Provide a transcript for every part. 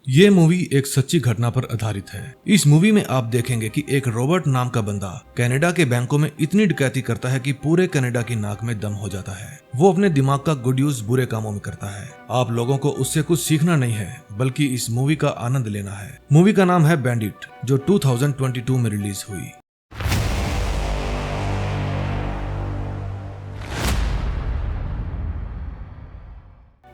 ये मूवी एक सच्ची घटना पर आधारित है। इस मूवी में आप देखेंगे कि एक रॉबर्ट नाम का बंदा कनाडा के बैंकों में इतनी डकैती करता है कि पूरे कनाडा की नाक में दम हो जाता है। वो अपने दिमाग का गुड यूज बुरे कामों में करता है। आप लोगों को उससे कुछ सीखना नहीं है, बल्कि इस मूवी का आनंद लेना है। मूवी का नाम है बैंडिट, जो 2022 में रिलीज हुई।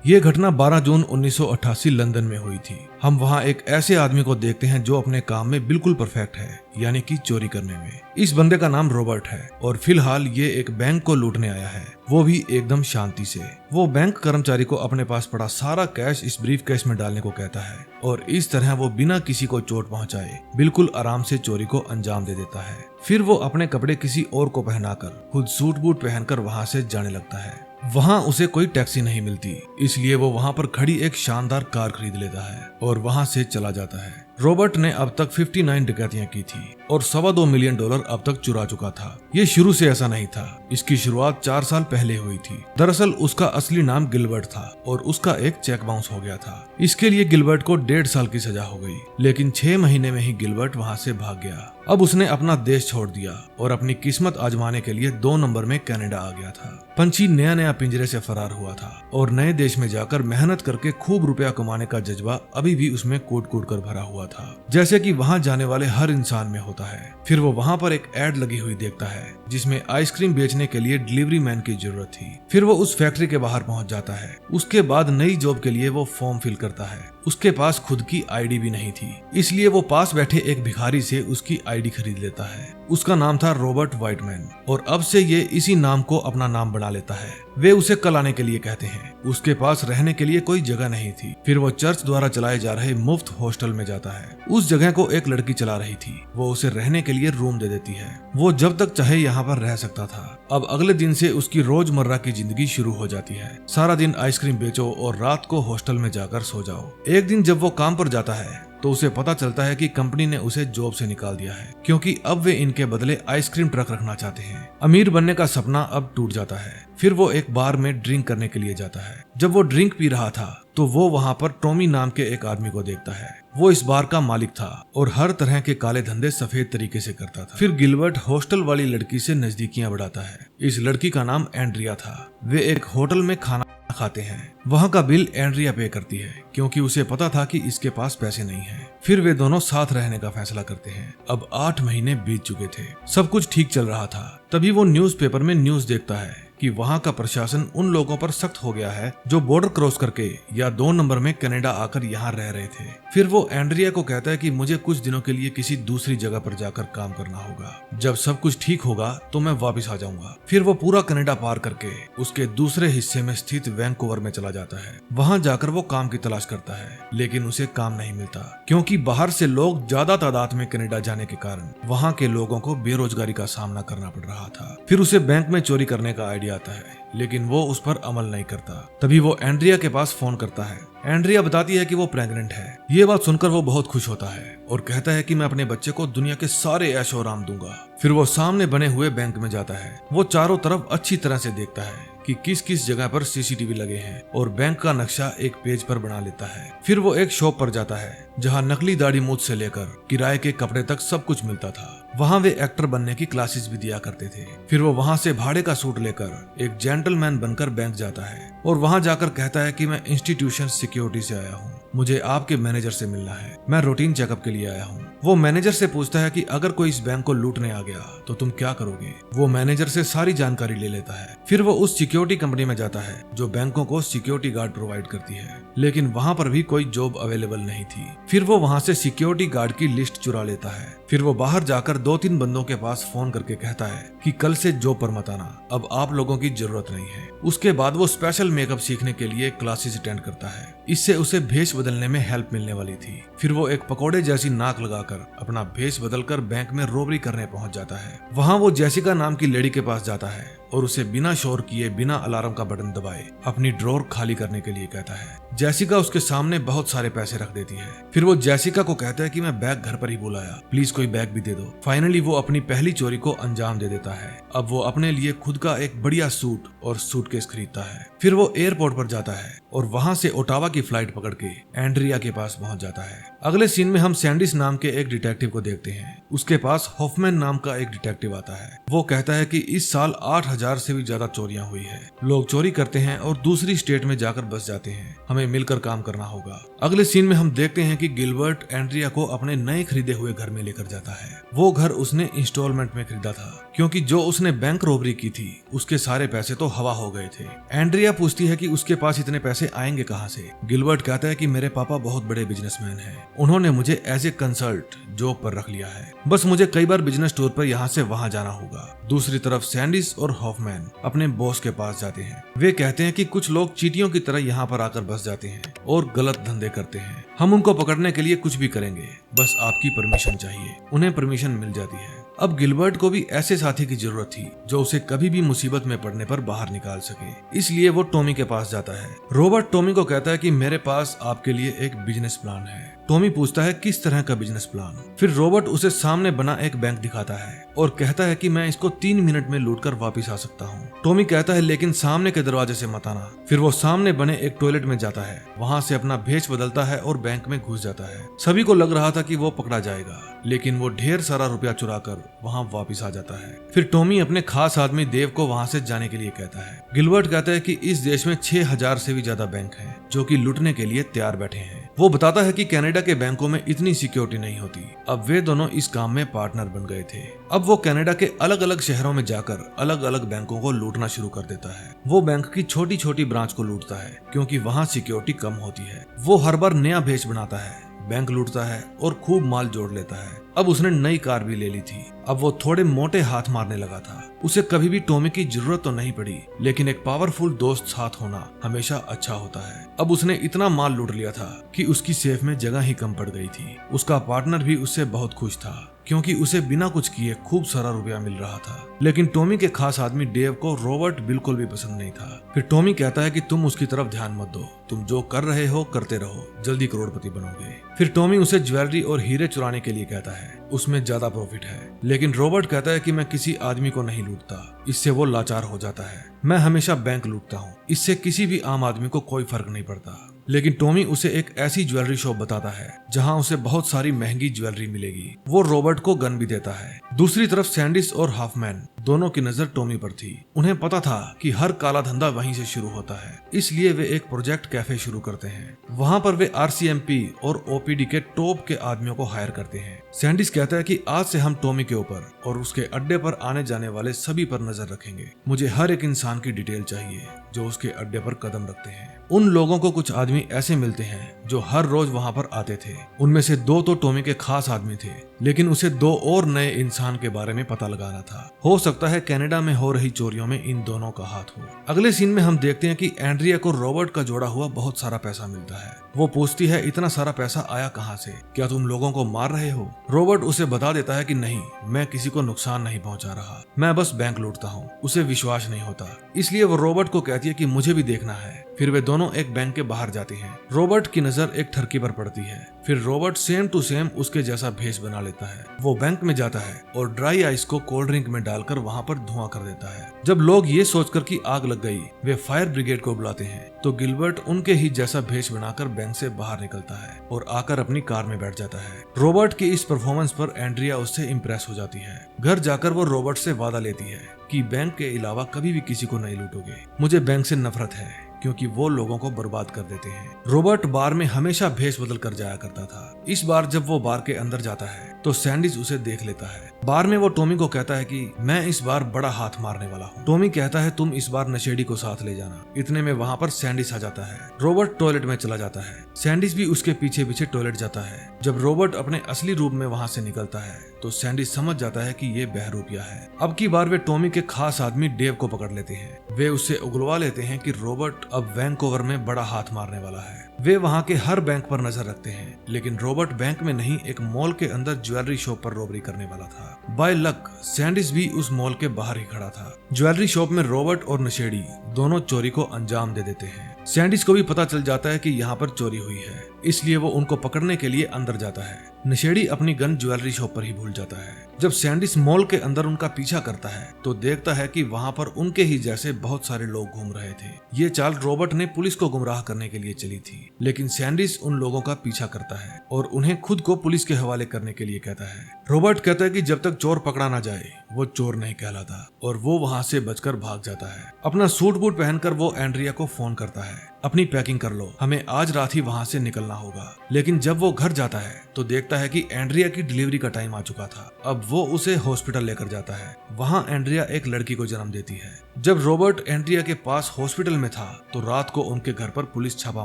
ये घटना 12 जून 1988 लंदन में हुई थी। हम वहाँ एक ऐसे आदमी को देखते हैं जो अपने काम में बिल्कुल परफेक्ट है, यानी कि चोरी करने में। इस बंदे का नाम रॉबर्ट है और फिलहाल ये एक बैंक को लूटने आया है, वो भी एकदम शांति से। वो बैंक कर्मचारी को अपने पास पड़ा सारा कैश इस ब्रीफ केस में डालने को कहता है और इस तरह वो बिना किसी को चोट पहुंचाए बिल्कुल आराम से चोरी को अंजाम दे देता है। फिर वो अपने कपड़े किसी और को पहनाकर खुद सूट बूट पहनकर वहाँ से जाने लगता है। वहाँ उसे कोई टैक्सी नहीं मिलती, इसलिए वो वहाँ पर खड़ी एक शानदार कार खरीद लेता है और वहाँ से चला जाता है। रॉबर्ट ने अब तक 59 डकैतियां की थी और $2.25 मिलियन अब तक चुरा चुका था। ये शुरू से ऐसा नहीं था, इसकी शुरुआत 4 साल पहले हुई थी। दरअसल उसका असली नाम गिलबर्ट था और उसका एक चेक बाउंस हो गया था। इसके लिए गिलबर्ट को 1.5 साल की सजा हो गई, लेकिन 6 महीने में ही गिलबर्ट वहाँ से भाग गया। अब उसने अपना देश छोड़ दिया और अपनी किस्मत आजमाने के लिए 2 नंबर में कनाडा आ गया था। पंछी नया पिंजरे से फरार हुआ था और नए देश में जाकर मेहनत करके खूब रुपया कमाने का जज्बा अभी भी उसमें कूट कूट कर भरा हुआ था, जैसे कि वहाँ जाने वाले हर इंसान में होता है। फिर वो वहाँ पर एक एड लगी हुई देखता है जिसमें आइसक्रीम बेचने के लिए डिलीवरी मैन की जरूरत थी। फिर वो उस फैक्ट्री के बाहर पहुँच जाता है। उसके बाद नई जॉब के लिए वो फॉर्म फिल करता है। उसके पास खुद की आईडी भी नहीं थी, इसलिए वो पास बैठे एक भिखारी से उसकी आईडी खरीद लेता है। उसका नाम था रॉबर्ट वाइटमैन और अब से ये इसी नाम को अपना नाम बना लेता है। वे उसे कल आने के लिए कहते हैं। उसके पास रहने के लिए कोई जगह नहीं थी। फिर वो चर्च द्वारा चलाए जा रहे मुफ्त हॉस्टल में जाता है। उस जगह को एक लड़की चला रही थी। वो उसे रहने के लिए रूम दे देती है। वो जब तक चाहे यहाँ पर रह सकता था। अब अगले दिन से उसकी रोजमर्रा की जिंदगी शुरू हो जाती है। सारा दिन आइसक्रीम बेचो और रात को हॉस्टल में जाकर सो जाओ। एक दिन जब वो काम पर जाता है तो उसे पता चलता है कि कंपनी ने उसे जॉब से निकाल दिया है, क्योंकि अब वे इनके बदले आइसक्रीम ट्रक रखना चाहते हैं। अमीर बनने का सपना अब टूट जाता है। फिर वो एक बार में ड्रिंक करने के लिए जाता है। जब वो ड्रिंक पी रहा था तो वो वहाँ पर टॉमी नाम के एक आदमी को देखता है। वो इस बार का मालिक था और हर तरह के काले धंधे सफेद तरीके से करता था। फिर गिलबर्ट हॉस्टल वाली लड़की से नजदीकियां बढ़ाता है। इस लड़की का नाम एंड्रिया था। वे एक होटल में खाना खाते हैं। वहाँ का बिल एंड्रिया पे करती है, क्योंकि उसे पता था कि इसके पास पैसे नहीं हैं। फिर वे दोनों साथ रहने का फैसला करते हैं। अब 8 महीने बीत चुके थे। सब कुछ ठीक चल रहा था। तभी वो न्यूज़पेपर में न्यूज़ देखता है कि वहाँ का प्रशासन उन लोगों पर सख्त हो गया है जो बॉर्डर क्रॉस करके या 2 नंबर में कनाडा आकर यहाँ रह रहे थे। फिर वो एंड्रिया को कहता है कि मुझे कुछ दिनों के लिए किसी दूसरी जगह पर जाकर काम करना होगा। जब सब कुछ ठीक होगा तो मैं वापस आ जाऊंगा। फिर वो पूरा कनाडा पार करके उसके दूसरे हिस्से में स्थित वैंकूवर में चला जाता है। वहाँ जाकर वो काम की तलाश करता है, लेकिन उसे काम नहीं मिलता, क्योंकि बाहर से लोग ज्यादा तादाद में कनाडा जाने के कारण वहाँ के लोगों को बेरोजगारी का सामना करना पड़ रहा था। फिर उसे बैंक में चोरी करने का आइडिया आता है, लेकिन वो उस पर अमल नहीं करता। तभी वो एंड्रिया के पास फोन करता है। एंड्रिया बताती है कि वो प्रेग्नेंट है। ये बात सुनकर वो बहुत खुश होता है और कहता है कि मैं अपने बच्चे को दुनिया के सारे ऐशो आराम दूंगा। फिर वो सामने बने हुए बैंक में जाता है। वो चारों तरफ अच्छी तरह से देखता है कि किस किस जगह पर सीसीटीवी लगे हैं और बैंक का नक्शा एक पेज पर बना लेता है। फिर वो एक शॉप पर जाता है जहाँ नकली दाढ़ी मूंछ से लेकर किराए के कपड़े तक सब कुछ मिलता था। वहाँ वे एक्टर बनने की क्लासेस भी दिया करते थे। फिर वो वहाँ से भाड़े का सूट लेकर एक जेंटलमैन बनकर बैंक जाता है और वहाँ जाकर कहता है कि मैं इंस्टीट्यूशन सिक्योरिटी से आया हूँ, मुझे आपके मैनेजर से मिलना है, मैं रूटीन चेकअप के लिए आया हूँ। वो मैनेजर से पूछता है कि अगर कोई इस बैंक को लूटने आ गया तो तुम क्या करोगे। वो मैनेजर से सारी जानकारी ले लेता है। फिर वो उस सिक्योरिटी कंपनी में जाता है जो बैंकों को सिक्योरिटी गार्ड प्रोवाइड करती है, लेकिन वहाँ पर भी कोई जॉब अवेलेबल नहीं थी। फिर वो वहाँ से सिक्योरिटी गार्ड की लिस्ट चुरा लेता है। फिर वो बाहर जाकर 2-3 बंदों के पास फोन करके कहता है कि कल से जॉब पर मत आना, अब आप लोगों की जरूरत नहीं है। उसके बाद वो स्पेशल मेकअप सीखने के लिए क्लासेस अटेंड करता है। इससे उसे भेष बदलने में हेल्प मिलने वाली थी। फिर वो एक पकोड़े जैसी नाक लगाकर अपना भेष बदलकर बैंक में रोबरी करने पहुंच जाता है। वहाँ वो जेसिका नाम की लेडी के पास जाता है और उसे बिना शोर किए बिना अलार्म का बटन दबाए अपनी ड्रॉर खाली करने के लिए कहता है। जेसिका उसके सामने बहुत सारे पैसे रख देती है। फिर वो जेसिका को कहता है कि मैं बैग घर पर ही भूल आया, प्लीज कोई बैग भी दे दो। फाइनली वो अपनी पहली चोरी को अंजाम दे देता है। अब वो अपने लिए खुद का एक बढ़िया सूट और सूटकेस खरीदता है। फिर वो एयरपोर्ट पर जाता है और वहां से ओटावा की फ्लाइट पकड़ के एंड्रिया के पास पहुंच जाता है। अगले सीन में हम सैंडिस नाम के एक डिटेक्टिव को देखते हैं। उसके पास हॉफमैन नाम का एक डिटेक्टिव आता है। वो कहता है कि इस साल 8000 से भी ज्यादा चोरियां हुई है। लोग चोरी करते हैं और दूसरी स्टेट में जाकर बस जाते हैं। हमें मिलकर काम करना होगा। अगले सीन में हम देखते हैं कि गिलबर्ट एंड्रिया को अपने नए खरीदे हुए घर में लेकर जाता है। वो घर उसने इंस्टॉलमेंट में खरीदा था क्योंकि जो उसने बैंक रॉबरी की थी उसके सारे पैसे तो हवा हो गए थे। एंड्रिया पूछती है कि उसके पास इतने पैसे आएंगे कहां से। गिलबर्ट कहता है कि मेरे पापा बहुत बड़े बिजनेसमैन हैं। उन्होंने मुझे एज ए कंसल्ट जॉब पर रख लिया है। बस मुझे कई बार बिजनेस टूर पर यहाँ से वहाँ जाना होगा। दूसरी तरफ सैंडिस और हॉफमैन अपने बॉस के पास जाते हैं। वे कहते हैं कि कुछ लोग चींटियों की तरह यहाँ पर आकर बस जाते हैं और गलत धंधे करते हैं। हम उनको पकड़ने के लिए कुछ भी करेंगे, बस आपकी परमिशन चाहिए। उन्हें परमिशन मिल जाती है। अब गिलबर्ट को भी ऐसे साथी की जरूरत थी जो उसे कभी भी मुसीबत में पड़ने पर बाहर निकाल सके। इसलिए वो टॉमी के पास जाता है। रॉबर्ट टॉमी को कहता है कि मेरे पास आपके लिए एक बिजनेस प्लान है। टॉमी पूछता है किस तरह का बिजनेस प्लान। फिर रॉबर्ट उसे सामने बना एक बैंक दिखाता है और कहता है कि मैं इसको 3 मिनट में लूटकर वापस आ सकता हूँ। टॉमी कहता है लेकिन सामने के दरवाजे से मत आना। फिर वो सामने बने एक टॉयलेट में जाता है। वहाँ से अपना भेष बदलता है और बैंक में घुस जाता है। सभी को लग रहा था कि वो पकड़ा जाएगा, लेकिन वो ढेर सारा रुपया चुरा कर वहाँ वापिस आ जाता है। फिर टॉमी अपने खास आदमी देव को वहाँ से जाने के लिए कहता है। गिलबर्ट कहता है कि इस देश में 6000 से भी ज्यादा बैंक हैं जो कि लूटने के लिए तैयार बैठे हैं। वो बताता है कि कनाडा के बैंकों में इतनी सिक्योरिटी नहीं होती। अब वे दोनों इस काम में पार्टनर बन गए थे। अब वो कनाडा के अलग अलग शहरों में जाकर अलग अलग बैंकों को लूटना शुरू कर देता है। वो बैंक की छोटी छोटी ब्रांच को लूटता है क्योंकि वहाँ सिक्योरिटी कम होती है। वो हर बार नया भेष बनाता है, बैंक लूटता है और खूब माल जोड़ लेता है। अब उसने नई कार भी ले ली थी। अब वो थोड़े मोटे हाथ मारने लगा था। उसे कभी भी टॉमी की जरूरत तो नहीं पड़ी, लेकिन एक पावरफुल दोस्त साथ होना हमेशा अच्छा होता है। अब उसने इतना माल लूट लिया था कि उसकी सेफ में जगह ही कम पड़ गई थी। उसका पार्टनर भी उससे बहुत खुश था क्योंकि उसे बिना कुछ किए खूब सारा रुपया मिल रहा था। लेकिन टॉमी के खास आदमी डेव को रॉबर्ट बिल्कुल भी पसंद नहीं था। फिर टॉमी कहता है कि तुम उसकी तरफ ध्यान मत दो, तुम जो कर रहे हो करते रहो, जल्दी करोड़पति बनोगे। फिर टॉमी उसे ज्वेलरी और हीरे चुराने के लिए कहता है, उसमें ज्यादा प्रॉफिट है। लेकिन रॉबर्ट कहता है कि मैं किसी आदमी को नहीं लूटता, इससे वो लाचार हो जाता है। मैं हमेशा बैंक लूटता हूँ, इससे किसी भी आम आदमी को कोई फर्क नहीं पड़ता। लेकिन टॉमी उसे एक ऐसी ज्वेलरी शॉप बताता है जहां उसे बहुत सारी महंगी ज्वेलरी मिलेगी। वो रॉबर्ट को गन भी देता है। दूसरी तरफ सैंडिस और हॉफमैन दोनों की नजर टॉमी पर थी। उन्हें पता था कि हर काला धंधा वहीं से शुरू होता है, इसलिए वे एक प्रोजेक्ट कैफे शुरू करते हैं। वहां पर वे RCMP और OPD के टॉप के आदमियों को हायर करते हैं। सैंडिस कहता है कि आज से हम टॉमी के ऊपर और उसके अड्डे पर आने जाने वाले सभी पर नजर रखेंगे। मुझे हर एक इंसान की डिटेल चाहिए जो उसके अड्डे पर कदम रखते हैं। उन लोगों को कुछ आदमी ऐसे मिलते हैं जो हर रोज वहां पर आते थे। उनमें से 2 तो टॉमी के खास आदमी थे, लेकिन उसे 2 और नए इंसान के बारे में पता लगाना था। हो सकता है कनाडा में हो रही चोरियों में इन दोनों का हाथ हो। अगले सीन में हम देखते हैं कि एंड्रिया को रॉबर्ट का जोड़ा हुआ बहुत सारा पैसा मिलता है। वो पूछती है इतना सारा पैसा आया कहाँ से? क्या तुम लोगों को मार रहे हो? रॉबर्ट उसे बता देता है कि नहीं, मैं किसी को नुकसान नहीं पहुंचा रहा, मैं बस बैंक लूटता हूँ। उसे विश्वास नहीं होता, इसलिए वो रॉबर्ट को कहती है कि मुझे भी देखना है। फिर वे दोनों एक बैंक के बाहर जाते हैं। रॉबर्ट की नजर एक ठरकी पर पड़ती है। फिर रॉबर्ट सेम टू सेम उसके जैसा भेष बना लेता है। वो बैंक में जाता है और ड्राई आइस को कोल्ड ड्रिंक में डालकर वहाँ पर धुआं कर देता है। जब लोग ये सोचकर कि आग लग गई, वे फायर ब्रिगेड को बुलाते हैं, तो गिलबर्ट उनके ही जैसा भेष बनाकर बैंक से बाहर निकलता है और आकर अपनी कार में बैठ जाता है। रॉबर्ट की इस परफॉर्मेंस पर एंड्रिया उससे इम्प्रेस हो जाती है। घर जाकर वो रॉबर्ट से वादा लेती है कि बैंक के अलावा कभी भी किसी को नहीं लूटोगे। मुझे बैंक से नफरत है क्योंकि वो लोगों को बर्बाद कर देते हैं। रॉबर्ट बार में हमेशा भेष बदल कर जाया करता था। इस बार जब वो बार के अंदर जाता है तो सैंडिस उसे देख लेता है। बार में वो टॉमी को कहता है कि मैं इस बार बड़ा हाथ मारने वाला हूँ। टॉमी कहता है तुम इस बार नशेड़ी को साथ ले जाना। इतने में वहाँ पर सैंडिस आ जाता है। रॉबर्ट टॉयलेट में चला जाता है। सैंडिस भी उसके पीछे पीछे टॉयलेट जाता है। जब रॉबर्ट अपने असली रूप में वहाँ से निकलता है तो सैंडिस समझ जाता है कि ये बहरूपिया है। अब की बार वे टॉमी के खास आदमी डेव को पकड़ लेते हैं। वे उससे उगलवा लेते हैं कि रॉबर्ट अब वैंकूवर में बड़ा हाथ मारने वाला है। वे वहाँ के हर बैंक पर नजर रखते हैं, लेकिन रॉबर्ट बैंक में नहीं एक मॉल के अंदर ज्वेलरी शॉप पर रॉबरी करने वाला था। बाय लक सैंडिस भी उस मॉल के बाहर ही खड़ा था। ज्वेलरी शॉप में रॉबर्ट और नशेड़ी दोनों चोरी को अंजाम दे देते हैं। सैंडिस को भी पता चल जाता है कि यहाँ पर चोरी हुई है, इसलिए वो उनको पकड़ने के लिए अंदर जाता है। नशेड़ी अपनी गन ज्वेलरी शॉप पर ही भूल जाता है। जब सैंडिस मॉल के अंदर उनका पीछा करता है तो देखता है कि वहाँ पर उनके ही जैसे बहुत सारे लोग घूम रहे थे। ये चाल रॉबर्ट ने पुलिस को गुमराह करने के लिए चली थी, लेकिन सैंडिस उन लोगों का पीछा करता है और उन्हें खुद को पुलिस के हवाले करने के लिए कहता है। रॉबर्ट कहता है कि जब तक चोर पकड़ा ना जाए वो चोर नहीं कहलाता, और वो वहाँ से बचकर भाग जाता है। अपना सूट बूट पहनकर वो एंड्रिया को फोन करता है, अपनी पैकिंग कर लो, हमें आज रात ही वहाँ से निकलना होगा। लेकिन जब वो घर जाता है तो देखता है कि एंड्रिया की डिलीवरी का टाइम आ चुका था। अब वो उसे हॉस्पिटल लेकर जाता है। वहाँ एंड्रिया एक लड़की को जन्म देती है। जब रॉबर्ट एंड्रिया के पास हॉस्पिटल में था तो रात को उनके घर पर पुलिस छापा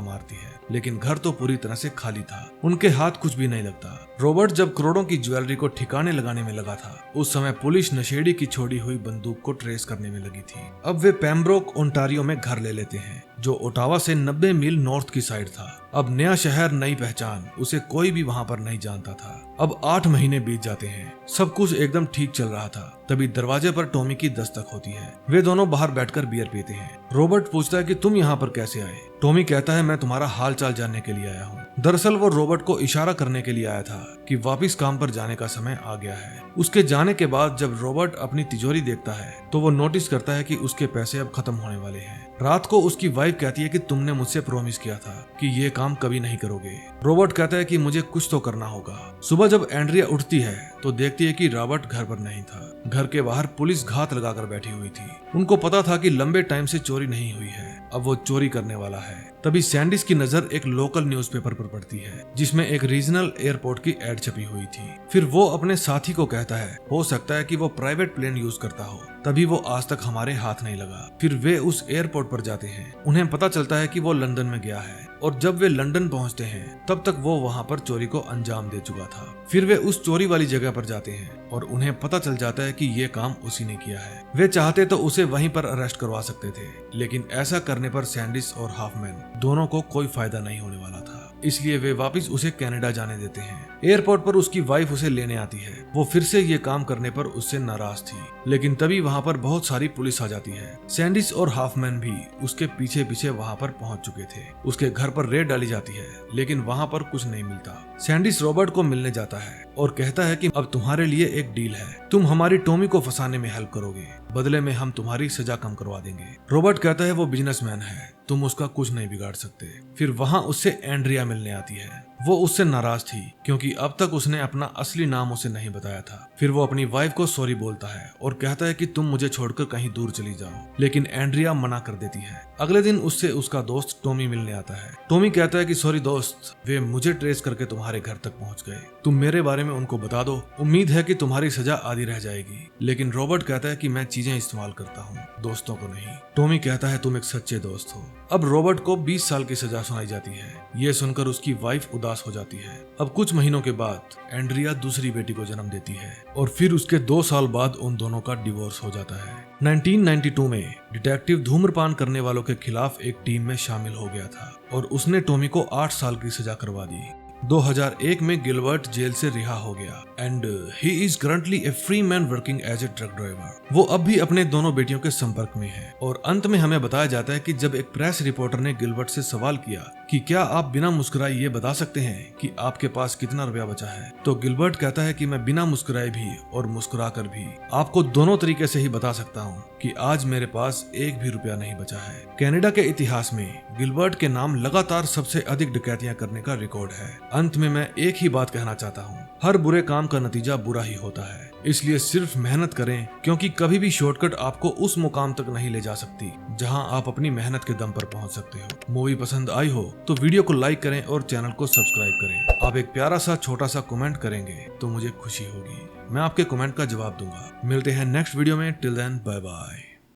मारती है, लेकिन घर तो पूरी तरह से खाली था। उनके हाथ कुछ भी नहीं लगता। रॉबर्ट जब करोड़ों की ज्वेलरी को ठिकाने लगाने में लगा था, उस समय पुलिस नशेड़ी की छोड़ी हुई बंदूक को ट्रेस करने में लगी थी। अब वे पेम्ब्रोक ओंटारियो में घर ले लेते हैं, जो ओटावा से 90 मील नॉर्थ की साइड था। अब नया शहर, नई पहचान, उसे कोई भी वहाँ पर नहीं जानता था। अब 8 महीने बीत जाते हैं, सब कुछ एकदम ठीक चल रहा था। तभी दरवाजे पर टॉमी की दस्तक होती है। वे दोनों बाहर बैठकर बियर पीते हैं। रॉबर्ट पूछता है कि तुम यहाँ पर कैसे आए? टॉमी कहता है मैं तुम्हारा हाल चाल जानने के लिए आया हूँ। दरअसल वो रॉबर्ट को इशारा करने के लिए आया था कि वापस काम पर जाने का समय आ गया है। उसके जाने के बाद जब रॉबर्ट अपनी तिजोरी देखता है तो वो नोटिस करता है कि उसके पैसे अब खत्म होने वाले हैं। रात को उसकी वाइफ कहती है कि तुमने मुझसे प्रॉमिस किया था कि ये काम कभी नहीं करोगे। रॉबर्ट कहता है कि मुझे कुछ तो करना होगा। सुबह जब एंड्रिया उठती है तो देखती है कि रॉबर्ट घर पर नहीं था। घर के बाहर पुलिस घात लगाकर बैठी हुई थी। उनको पता था कि लंबे टाइम से चोरी नहीं हुई है, अब वो चोरी करने वाला है। तभी सैंडिस की नजर एक लोकल न्यूज़पेपर पर पड़ती है, जिसमें एक रीजनल एयरपोर्ट की एड छपी हुई थी। फिर वो अपने साथी को कहता है, हो सकता है कि वो प्राइवेट प्लेन यूज करता हो, तभी वो आज तक हमारे हाथ नहीं लगा। फिर वे उस एयरपोर्ट पर जाते हैं। उन्हें पता चलता है कि वो लंदन में गया है, और जब वे लंदन पहुंचते हैं तब तक वो वहां पर चोरी को अंजाम दे चुका था। फिर वे उस चोरी वाली जगह पर जाते हैं और उन्हें पता चल जाता है कि ये काम उसी ने किया है। वे चाहते तो उसे वहीं पर अरेस्ट करवा सकते थे, लेकिन ऐसा करने पर सैंडिस और हाफमैन दोनों को कोई फायदा नहीं होने वाला था, इसलिए वे वापस उसे कनाडा जाने देते हैं। एयरपोर्ट पर उसकी वाइफ उसे लेने आती है। वो फिर से ये काम करने पर उससे नाराज थी, लेकिन तभी वहाँ पर बहुत सारी पुलिस आ जाती है। सैंडिस और हाफमैन भी उसके पीछे पीछे वहाँ पर पहुँच चुके थे। उसके घर पर रेड डाली जाती है, लेकिन वहाँ पर कुछ नहीं मिलता। सैंडिस रॉबर्ट को मिलने जाता है और कहता है कि अब तुम्हारे लिए एक डील है, तुम हमारी टॉमी को फंसाने में हेल्प करोगे, बदले में हम तुम्हारी सजा कम करवा देंगे। रॉबर्ट कहता है वो बिजनेसमैन है, तुम उसका कुछ नहीं बिगाड़ सकते। फिर वहाँ उससे एंड्रिया मिलने आती है। वो उससे नाराज थी क्योंकि अब तक उसने अपना असली नाम उसे नहीं बताया था। फिर वो अपनी वाइफ को सॉरी बोलता है और कहता है कि तुम मुझे छोड़कर कहीं दूर चली जाओ, लेकिन एंड्रिया मना कर देती है। अगले दिन उससे उसका दोस्त टॉमी मिलने आता है। टॉमी कहता है कि सॉरी दोस्त, वे मुझे ट्रेस करके तुम्हारे घर तक पहुंच गए, तुम मेरे बारे में उनको बता दो, उम्मीद है कि तुम्हारी सजा आधी रह जाएगी। लेकिन रॉबर्ट कहता है कि मैं चीजें इस्तेमाल करता हूँ, दोस्तों को नहीं। टॉमी कहता है तुम एक सच्चे दोस्त हो। अब रॉबर्ट को 20 साल की सजा सुनाई जाती है। ये सुनकर उसकी वाइफ उदास हो जाती है। अब कुछ महीनों के बाद एंड्रिया दूसरी बेटी को जन्म देती है और फिर उसके 2 साल बाद उन दोनों का डिवोर्स हो जाता है। 1992 में डिटेक्टिव धूम्रपान करने वालों के खिलाफ एक टीम में शामिल हो गया था और उसने टॉमी को 8 साल की सजा करवा दी। 2001 में गिलबर्ट जेल से रिहा हो गया and he is currently a free man working as a truck driver. वो अब भी अपने दोनों बेटियों के संपर्क में है। और अंत में हमें बताया जाता है कि जब एक प्रेस रिपोर्टर ने गिलबर्ट से सवाल किया कि क्या आप बिना मुस्कुराए ये बता सकते हैं कि आपके पास कितना रुपया बचा है, तो गिलबर्ट कहता है कि मैं बिना मुस्कुराए भी और मुस्कुरा कर भी आपको दोनों तरीके से ही बता सकता हूँ कि आज मेरे पास एक भी रुपया नहीं बचा है। कनाडा के इतिहास में गिलबर्ट के नाम लगातार सबसे अधिक डकैतियां करने का रिकॉर्ड है। अंत में मैं एक ही बात कहना चाहता हूँ, हर बुरे काम का नतीजा बुरा ही होता है, इसलिए सिर्फ मेहनत करें, क्योंकि कभी भी शॉर्टकट आपको उस मुकाम तक नहीं ले जा सकती जहां आप अपनी मेहनत के दम पर पहुंच सकते हो। मूवी पसंद आई हो तो वीडियो को लाइक करें और चैनल को सब्सक्राइब करें। आप एक प्यारा सा छोटा सा कमेंट करेंगे तो मुझे खुशी होगी, मैं आपके कमेंट का जवाब दूंगा। मिलते हैं नेक्स्ट वीडियो में, टिल देन बाय बाय।